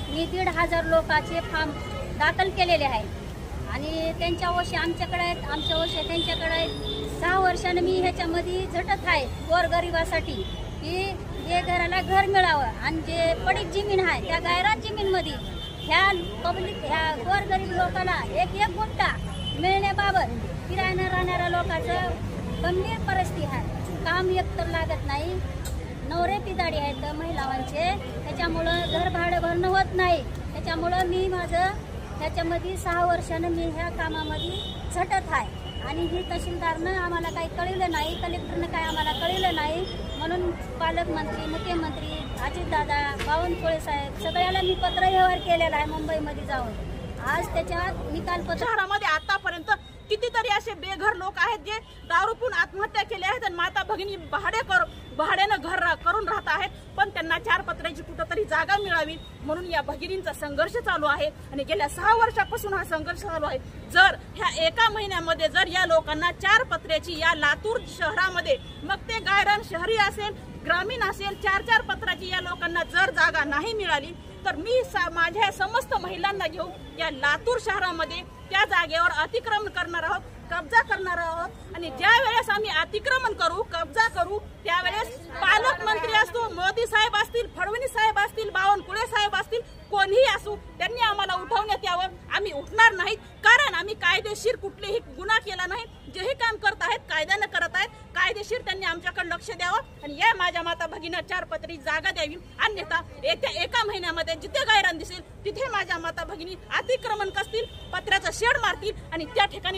मी 1,500 लोकांचे फॉर्म दाखल केलेले आहेत आणि त्यांच्या वर्षी आमच्याकडे आहेत, आमच्या वर्षी त्यांच्याकडे आहेत। 6 वर्षांनी मी ह्याच्यामध्ये झटत आहे गोरगरिबासाठी की जे घराला घर मिळावं आणि जे पडीक जमीन आहे त्या गायरान जमीनमध्ये ह्या गोरगरीब लोकांना एक गुंठा मिळण्याबाबत किरायानं राहणाऱ्या लोकांचं गंभीर परिस्थिती आहे। काम एकतर लागत नाही, नवरे पिदाडी आहेत महिलांचे, त्याच्यामुळं घर भाडं भरणं होत नाही। त्याच्यामुळं मी माझं ह्याच्यामध्ये 6 वर्षानं मी ह्या कामामध्ये झटत आहे आणि ही तहसीलदारनं आम्हाला काही कळलं नाही, कलेक्टरनं काही आम्हाला कळलं नाही, म्हणून पालकमंत्री, मुख्यमंत्री, अजितदादा, बावनकुळे साहेब सगळ्याला मी पत्रव्यवहार केलेला आहे मुंबईमध्ये जाऊन। आज त्याच्यात निकालपत्र शहरामध्ये आतापर्यंत कितीतरी असे बेघर लोक आहेत जे दारू पिऊन आत्महत्या केले आहेत आणि माता भगिनी भाड्यानं घर करून राहत आहेत, पण त्यांना 4 पत्र्याची कुठंतरी जागा मिळावी म्हणून या भगिनींचा संघर्ष चालू आहे आणि गेल्या 6 वर्षापासून हा संघर्ष चालू आहे। जर ह्या एका महिन्यामध्ये जर या लोकांना 4 पत्र्याची या लातूर शहरामध्ये, मग ते गायरान शहरी असेल ग्रामीण असेल, 4 पत्राची या लोकांना जर जागा नाही मिळाली तर मी माझ्या समस्त महिलांना घेऊन या लातूर शहरामध्ये त्या जागेवर अतिक्रमण करणार आहोत, कब्जा करणार आहोत आणि ज्या वेळेस आम्ही अतिक्रमण करू, कब्जा करू, त्यावेळेस पालकमंत्री असतो, मोदी साहेब असतील, फडणवीस साहेब असतील, बावनकुळे साहेब असतील, कोणीही असू, त्यांनी आम्हाला उठवण्यात यावं। आम्ही उठणार नाहीत कारण आम्ही कायदेशीर कुठलेही गुन्हा केला नाही। जेही काम करत आहेत कायद्यानं करत आहेत, कायदेशीर त्यांनी आमच्याकडे लक्ष द्यावं आणि या माझ्या माता भगिनींना 4 पत्री जागा द्यावी, अन्यथा येत्या एका महिन्यामध्ये जिथे गायरान दिसेल तिथे माझ्या माता भगिनी अतिक्रमण करतील, पत्र्याचं शेड मारतील आणि त्या ठिकाणी